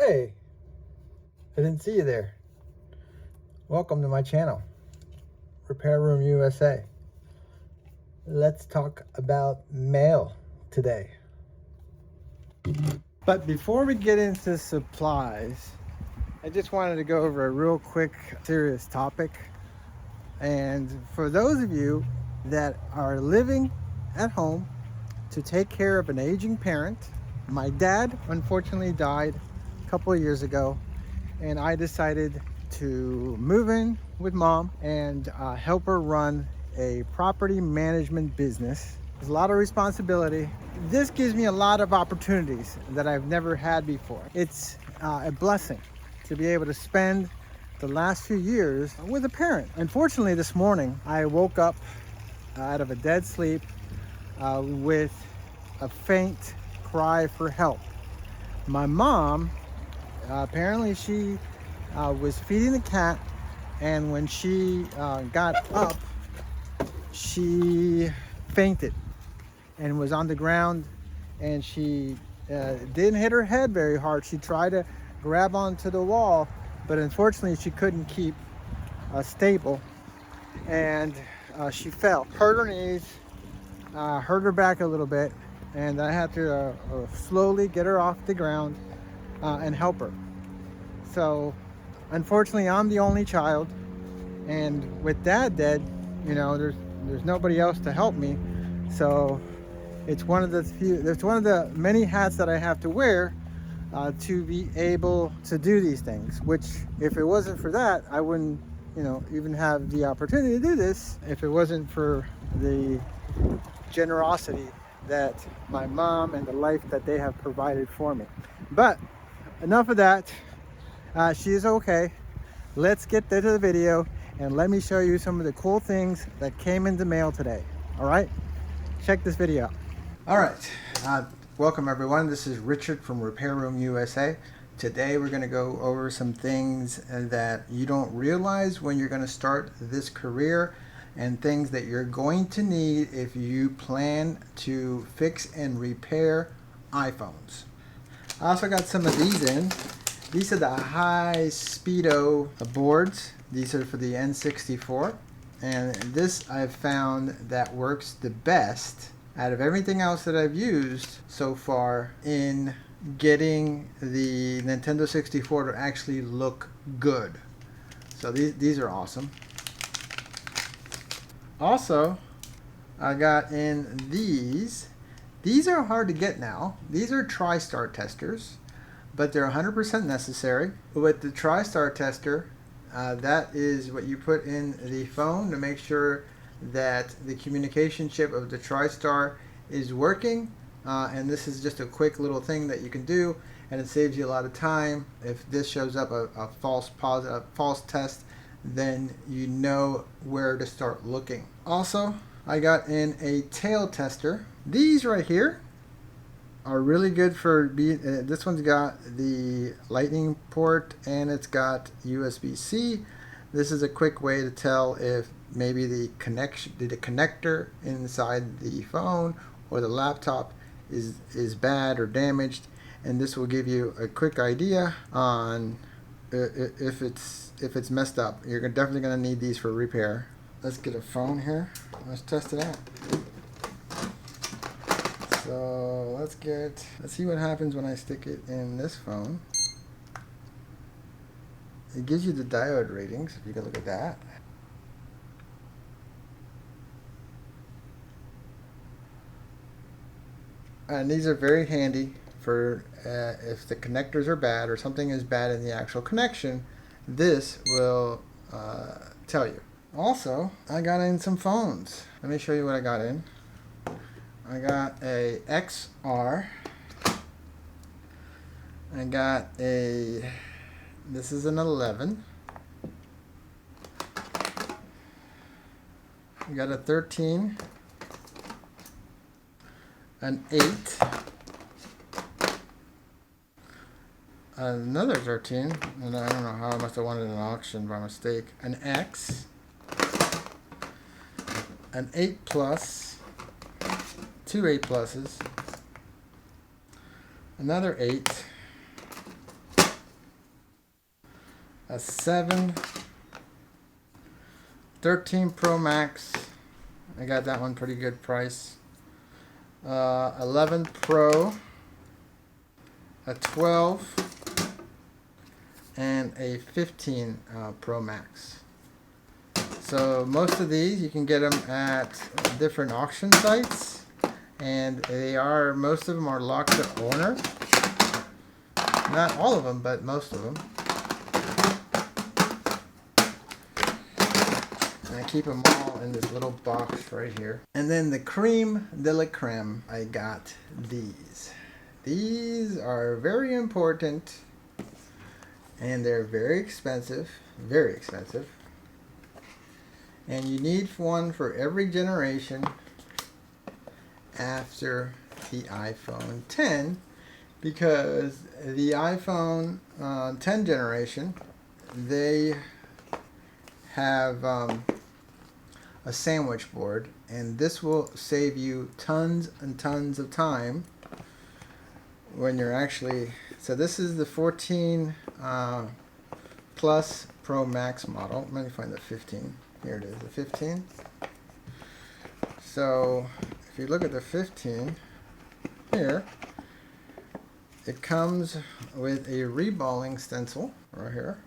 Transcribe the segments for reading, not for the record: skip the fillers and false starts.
Hey, I didn't see you there. Welcome to my channel, Repair Room USA. Let's talk about mail today. But before we get into supplies, I just wanted to go over a real quick, serious topic. And for those of you that are living at home to take care of an aging parent, my dad unfortunately died a couple of years ago, and I decided to move in with mom and help her run a property management business. There's a lot of responsibility. This gives me a lot of opportunities that I've never had before. It's a blessing to be able to spend the last few years with a parent. Unfortunately, this morning I woke up out of a dead sleep with a faint cry for help. My mom, apparently she was feeding the cat, and when she got up, she fainted and was on the ground, and she didn't hit her head very hard. She tried to grab onto the wall, but unfortunately she couldn't keep stable, and she fell, hurt her knees, hurt her back a little bit, and I had to slowly get her off the ground and help her. So unfortunately, I'm the only child, and with dad dead, you know, there's nobody else to help me. So it's one of the many hats that I have to wear to be able to do these things, which if it wasn't for that, I wouldn't, you know, even have the opportunity to do this if it wasn't for the generosity that my mom and the life that they have provided for me. But enough of that. She is okay. Let's get into the video and let me show you some of the cool things that came in the mail today. All right, check this video out. All right, welcome everyone. This is Richard from Repair Room USA. Today we're going to go over some things that you don't realize when you're going to start this career, and things that you're going to need if you plan to fix and repair iPhones. I also got some of these in. These are the high speedo boards. These are for the N64, and this I've found that works the best out of everything else that I've used so far in getting the Nintendo 64 to actually look good. So these are awesome. Also, I got in these. These are hard to get now. These are TriStar testers, but they're 100% necessary. With the TriStar tester, that is what you put in the phone to make sure that the communication chip of the TriStar is working. And this is just a quick little thing that you can do, and it saves you a lot of time. If this shows up a false test, then you know where to start looking. Also, I got in a tail tester. These right here are really good for being, this one's got the lightning port and it's got USB-C. This is a quick way to tell if maybe the connector inside the phone or the laptop is bad or damaged, and this will give you a quick idea on if it's messed up. You're definitely going to need these for repair. Let's get a phone here. Let's test it out. So let's see what happens when I stick it in this phone. It gives you the diode ratings, if you can look at that. And these are very handy for if the connectors are bad or something is bad in the actual connection. This will tell you. Also, I got in some phones. Let me show you what I got in. I got a XR. I got a, this is an 11. I got a 13. An 8. Another 13, and I don't know how, I must have won it in an auction by mistake. An X. An 8 plus. 2 8 pluses. Another 8. a 13 Pro Max. I got that one pretty good price. 11 Pro, a 12, and a 15 Pro Max. So most of these you can get them at different auction sites, and most of them are locked to owner. Not all of them, but most of them. And I keep them all in this little box right here. And then the creme de la creme, I got these. These are very important, and they're very expensive, very expensive. And you need one for every generation after the iPhone 10, because the iPhone 10 generation, they have a sandwich board, and this will save you tons and tons of time when you're actually. So this is the 14 Plus Pro Max model. Let me find the 15. Here it is, the 15. So if you look at the 15 here, it comes with a reballing stencil right here.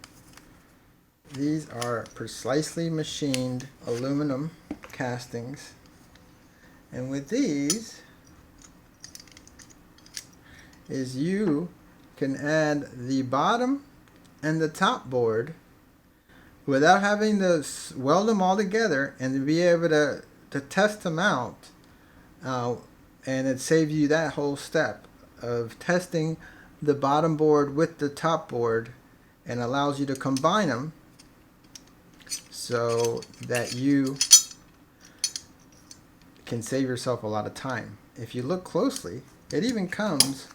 These are precisely machined aluminum castings, and with these is you can add the bottom and the top board without having to weld them all together, and to be able to test them out, and it saves you that whole step of testing the bottom board with the top board, and allows you to combine them so that you can save yourself a lot of time. If you look closely, it even comes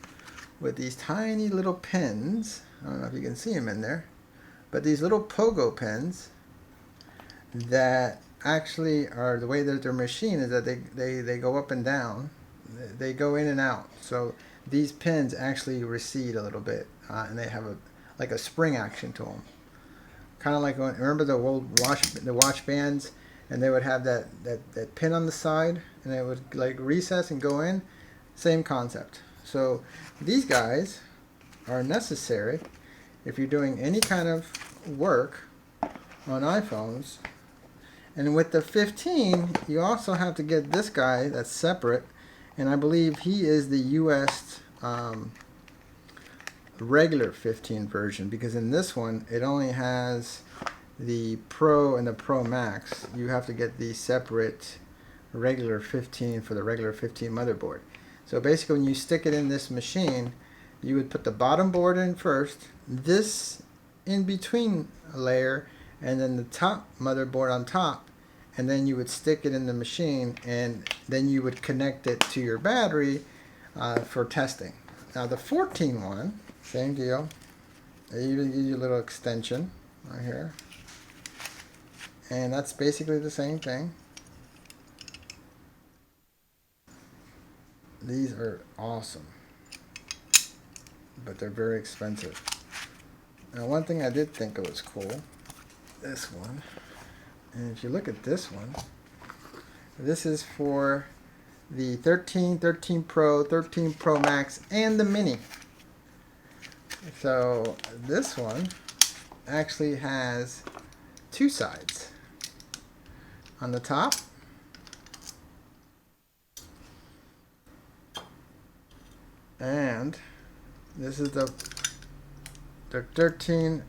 with these tiny little pins. I don't know if you can see them in there, but these little pogo pins that actually are, the way that they're machined is that they go up and down. They go in and out. So these pins actually recede a little bit, and they have like a spring action to them. Kind of like remember the old watch bands, and they would have that pin on the side, and they would like recess and go in. Same concept. So these guys are necessary if you're doing any kind of work on iPhones. And with the 15, you also have to get this guy that's separate, and I believe he is the US regular 15 version, because in this one it only has the Pro and the Pro Max. You have to get the separate regular 15 for the regular 15 motherboard. So basically when you stick it in this machine, you would put the bottom board in first, this in between layer, and then the top motherboard on top, and then you would stick it in the machine, and then you would connect it to your battery for testing. Now the 14 one, same deal. They even give you a little extension right here, and that's basically the same thing. These are awesome, but they're very expensive. Now one thing I did think it was cool, this one, and if you look at this one, this is for the 13, 13 Pro, 13 Pro Max, and the Mini. So this one actually has two sides. On the top, and this is the 13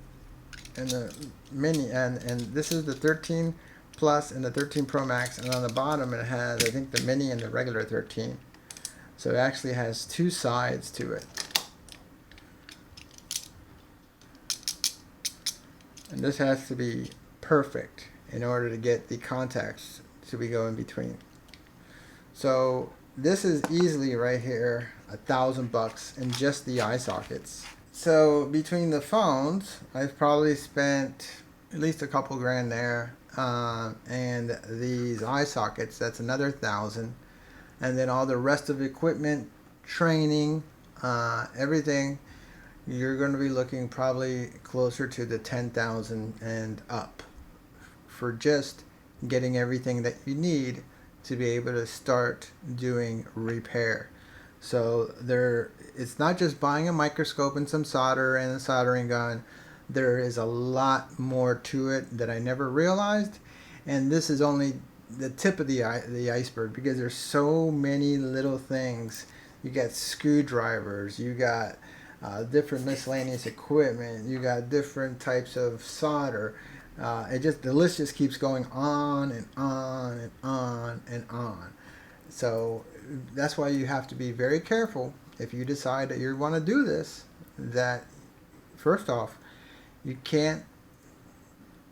and the Mini, and this is the 13 Plus and the 13 Pro Max, and on the bottom it has, I think, the Mini and the regular 13. So it actually has two sides to it. And this has to be perfect in order to get the contacts to be going between. So this is easily right here $1,000 in just the iSockets. So between the phones, I've probably spent at least a couple grand there, and these iSockets, that's another 1,000, and then all the rest of the equipment, training, everything. you're going to be looking probably closer to the 10,000 and up for just getting everything that you need to be able to start doing repair. So it's not just buying a microscope and some solder and a soldering gun. There is a lot more to it that I never realized, and this is only the tip of the iceberg, because there's so many little things. You got screwdrivers, you got different miscellaneous equipment, you got different types of solder. The list just keeps going on and on and on and on. So that's why you have to be very careful if you decide that you want to do this. That first off, you can't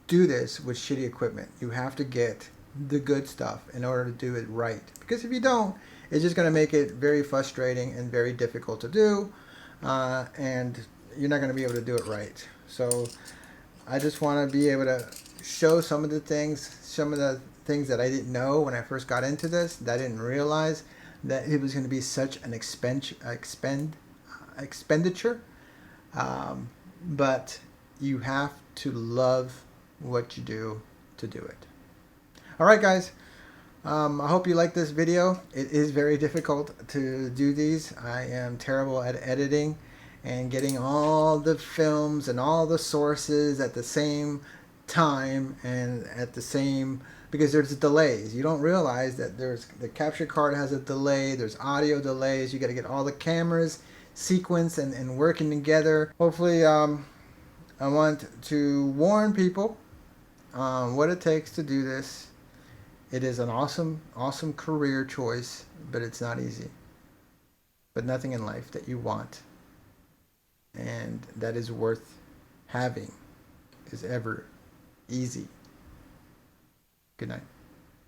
do this with shitty equipment. You have to get the good stuff in order to do it right. Because if you don't, it's just going to make it very frustrating and very difficult to do, and you're not going to be able to do it right. So I just want to be able to show some of the things that I didn't know when I first got into this, that I didn't realize that it was going to be such an expenditure. But you have to love what you do to do it. All right, guys. I hope you like this video. It is very difficult to do these. I am terrible at editing and getting all the films and all the sources at the same time and at the same, because there's delays. You don't realize that the capture card has a delay. There's audio delays. You got to get all the cameras sequenced and working together. Hopefully, I want to warn people what it takes to do this. It is an awesome, awesome career choice, but it's not easy. But nothing in life that you want and that is worth having is ever easy. Good night.